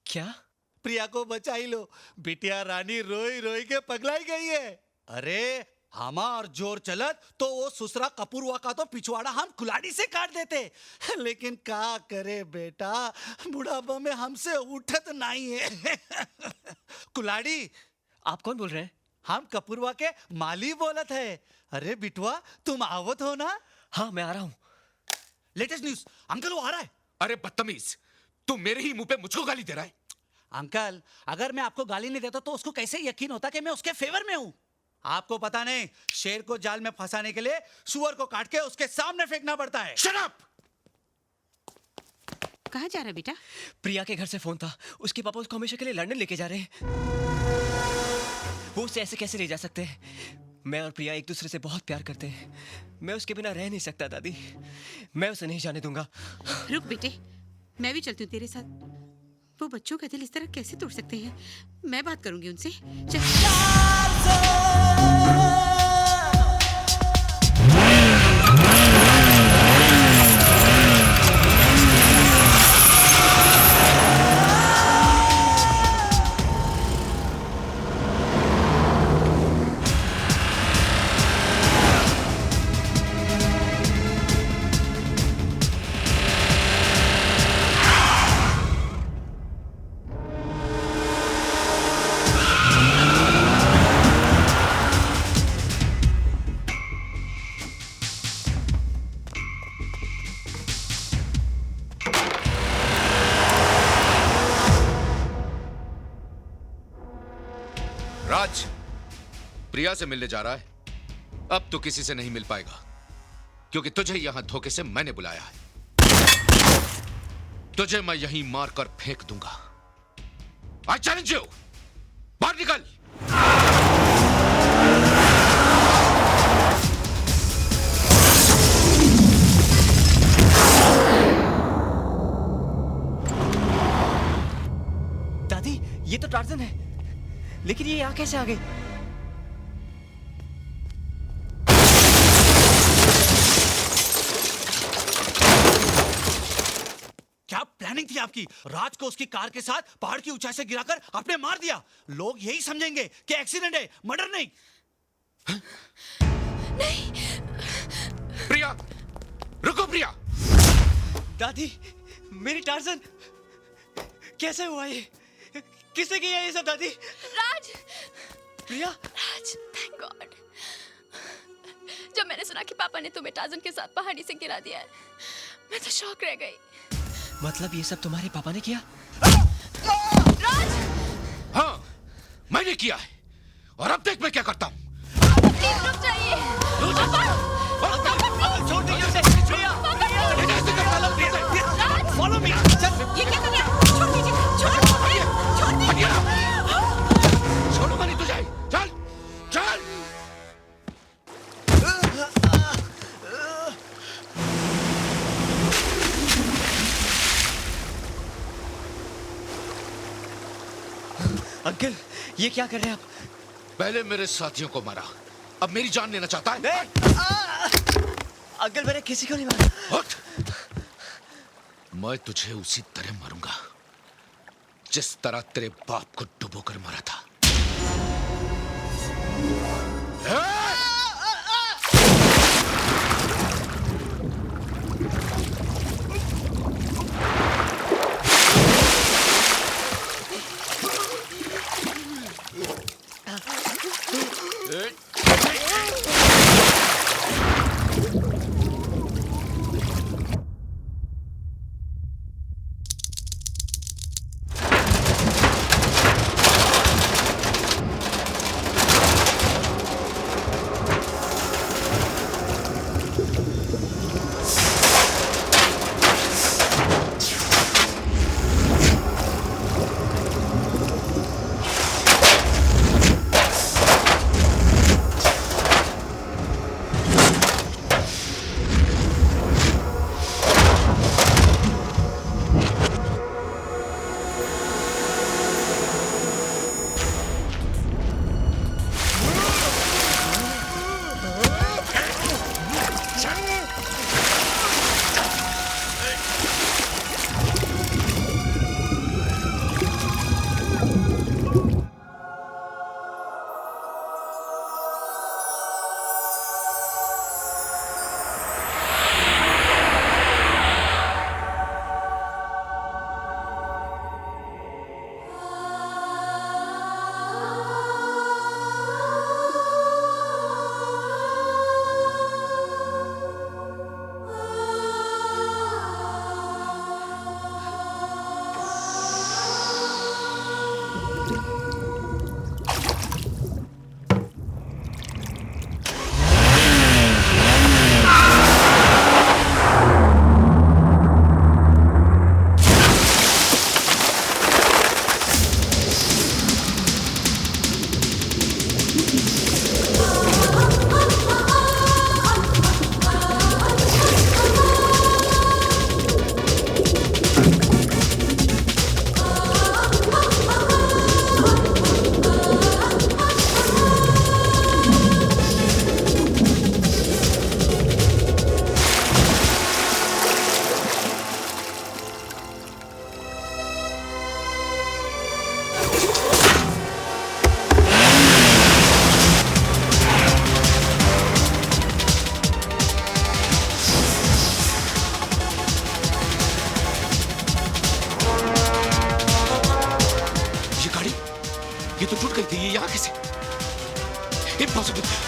क्या? प्रिया को बचा ही लो, बिटिया रानी रोई रोई के पगलाई गई है। अरे हमार जोर चलत तो वो सुसरा कपूरवा का तो पिछवाड़ा हम कुलाड़ी से काट देते, लेकिन का करे बेटा, बुढ़ापा में हमसे उठत नहीं है। कुलाड़ी, आप कौन बोल रहे हैं? हम कपूरवा के माली बोलत है। अरे बिटवा, तुम आवत हो ना? हाँ, मैं आ रहा हूँ। लेटेस्ट न्यूज, अंकल वो आ रहा है। अरे बदतमीज, तू मेरे ही मुंह पे मुझको गाली दे रहा है। अंकल, अगर मैं आपको गाली नहीं देता तो उसको कैसे यकीन होता कि मैं उसके फेवर में हूँ? आपको पता नहीं, शेर को जाल में फंसाने के लिए सुअर को काट के उसके सामने फेंकना पड़ता है। Shut up! कहाँ जा रहा है बेटा? प्रिया के घर से फोन था, उसके पापा उसको हमेशा के लिए लंदन लेके जा रहे हैं। वो उसे ऐसे कैसे ले जा सकते हैं? मैं और प्रिया एक दूसरे से बहुत प्यार करते हैं। मैं उसके बिना रह नहीं सकता दादी, मैं उसे नहीं जाने दूंगा। रुक बेटे, मैं भी चलती हूँ तेरे साथ। वो बच्चों का दिल इस तरह कैसे तोड़ सकते हैं? मैं बात करूंगी उनसे। चल। राज, प्रिया से मिलने जा रहा है। अब तो किसी से नहीं मिल पाएगा, क्योंकि तुझे यहां धोखे से मैंने बुलाया है। तुझे मैं यहीं मारकर फेंक दूंगा। आई चैलेंज यू, बाहर निकल। दादी, ये तो टार्जन है, लेकिन ये यहाँ कैसे आ गई? क्या प्लानिंग थी आपकी? राज को उसकी कार के साथ पहाड़ की ऊंचाई से गिराकर आपने मार दिया। लोग यही समझेंगे कि एक्सीडेंट है, मर्डर नहीं। प्रिया, रुको प्रिया। दादी, मेरी टार्जन कैसे हुआ ये? किसने किया ये सब दादी? राज! प्रिया? राज, थैंक गॉड। जब मैंने सुना कि पापा ने तुम्हें टार्जन के साथ पहाड़ी से गिरा दिया है, मैं तो शॉक रह गई। मतलब ये सब तुम्हारे पापा ने किया? राज! हाँ, मैंने किया है, और अब देख मैं क्या करता हूँ। प्लीज रुक जाइए। छोड़ दीजिए उसे। प्रिया! राज! Follow me. ये क्या कर रहा है? छोड़ दीजिए, छोड़ दीजिए, छोड़ दीजिए। छोड़ूंगा नहीं तुझे। चल चल। अंकल, ये क्या कर रहे हैं आप? पहले मेरे साथियों को मारा, अब मेरी जान लेना चाहता है? अंकल, मैंने किसी को नहीं मारा। उठ! मैं तुझे उसी तरह मारूंगा जिस तरह तेरे बाप को डुबोकर मारा था। तो टूट गई थी, ये यहाँ कैसे? इम्पॉसिबल।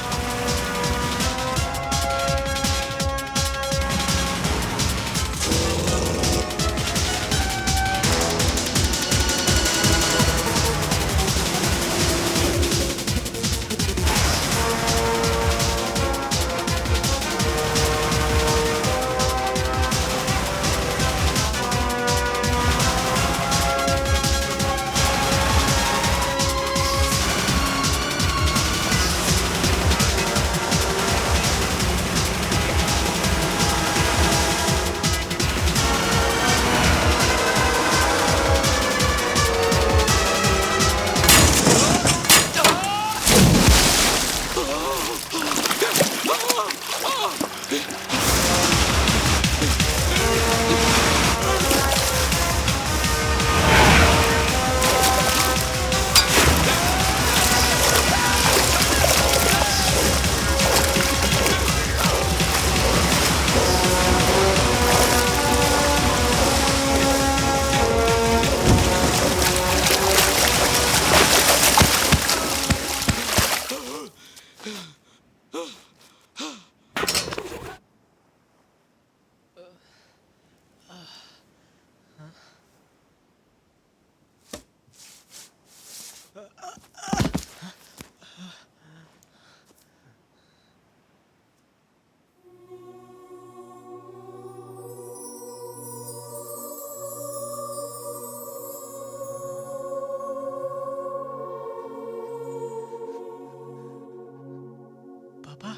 पापा,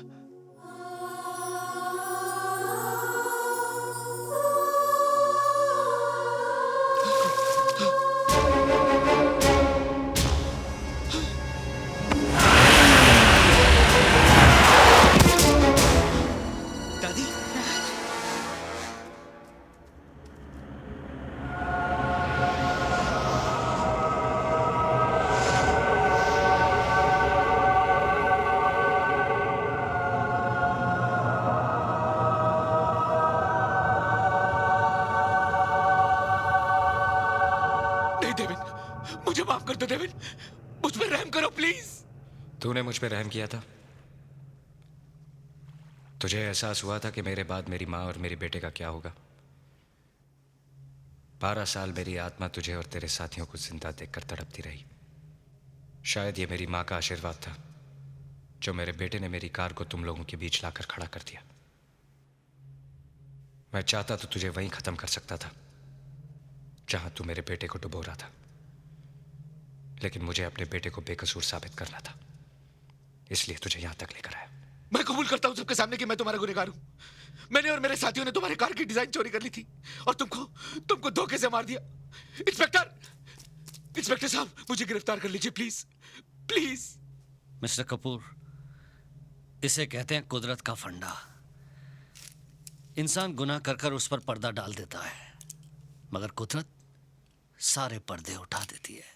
दादी, नहीं देविन, मुझे माफ कर दो देविन, मुझ पर रहम करो प्लीज। तूने मुझ पे रहम किया था? तुझे एहसास हुआ था कि मेरे बाद मेरी माँ और मेरे बेटे का क्या होगा? 12 साल मेरी आत्मा तुझे और तेरे साथियों को जिंदा देखकर तड़पती रही। शायद ये मेरी माँ का आशीर्वाद था जो मेरे बेटे ने मेरी कार को तुम लोगों के बीच लाकर खड़ा कर दिया। मैं चाहता तो तुझे वहीं खत्म कर सकता था जहां तू मेरे बेटे को डुबो रहा था, लेकिन मुझे अपने बेटे को बेकसूर साबित करना था, इसलिए तुझे यहां तक लेकर आया। मैं कबूल करता हूं सबके सामने कि मैं तुम्हारा गुनहगार हूं। मैंने और मेरे साथियों ने तुम्हारे कार की डिजाइन चोरी कर ली थी और तुमको धोखे से मार दिया। इंस्पेक्टर साहब, मुझे गिरफ्तार कर लीजिए प्लीज, प्लीज। मिस्टर कपूर, इसे कहते हैं कुदरत का फंडा। इंसान गुनाह कर कर उस पर पर्दा डाल देता है, मगर कुदरत सारे पर्दे उठा देती है।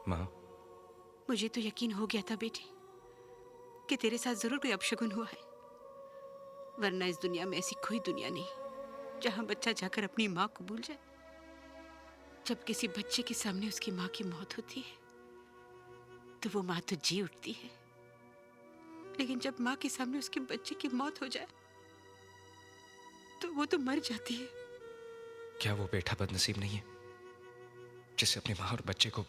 माँ, मुझे तो यकीन हो गया था बेटी कि तेरे साथ जरूर कोई अपशगुन हुआ है, वरना इस दुनिया में ऐसी कोई दुनिया नहीं जहां बच्चा जाकर अपनी माँ को भूल जाए। जब किसी बच्चे के सामने उसकी माँ की मौत होती है तो वो माँ तो जी उठती है, लेकिन जब माँ के सामने उसके बच्चे की मौत हो जाए तो वो तो मर जाती है। क्या वो बेटा बदनसीब नहीं है जिसे अपनी माँ और बच्चे को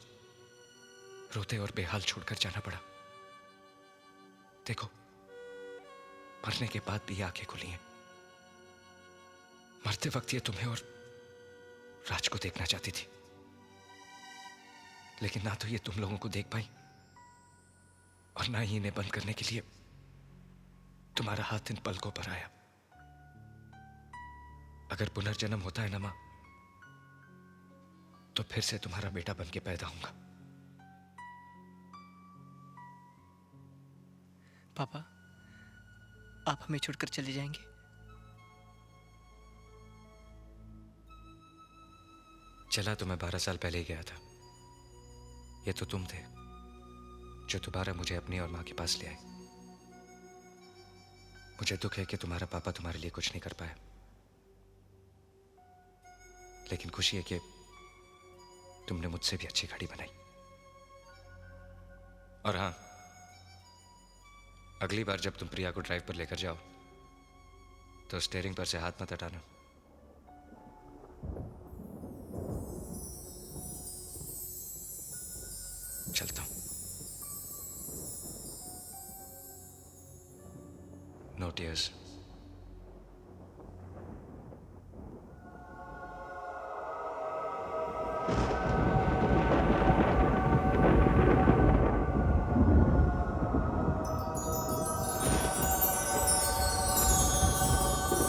रोते और बेहाल छोड़कर जाना पड़ा? देखो, मरने के बाद भी ये आंखें खुली हैं। मरते वक्त ये तुम्हें और राज को देखना चाहती थी, लेकिन ना तो ये तुम लोगों को देख पाई और ना ही इन्हें बंद करने के लिए तुम्हारा हाथ इन पलकों पर आया। अगर पुनर्जन्म होता है ना मां, तो फिर से तुम्हारा बेटा बन के पैदा होऊंगा। पापा, आप हमें छोड़कर चले जाएंगे? चला तो मैं 12 साल पहले ही गया था। ये तो तुम थे जो दोबारा मुझे अपनी और मां के पास ले आए। मुझे दुख है कि तुम्हारा पापा तुम्हारे लिए कुछ नहीं कर पाया, लेकिन खुशी है कि तुमने मुझसे भी अच्छी घड़ी बनाई। और हां, अगली बार जब तुम प्रिया को ड्राइव पर लेकर जाओ तो स्टीयरिंग पर से हाथ मत हटाना। चलता हूं। No tears.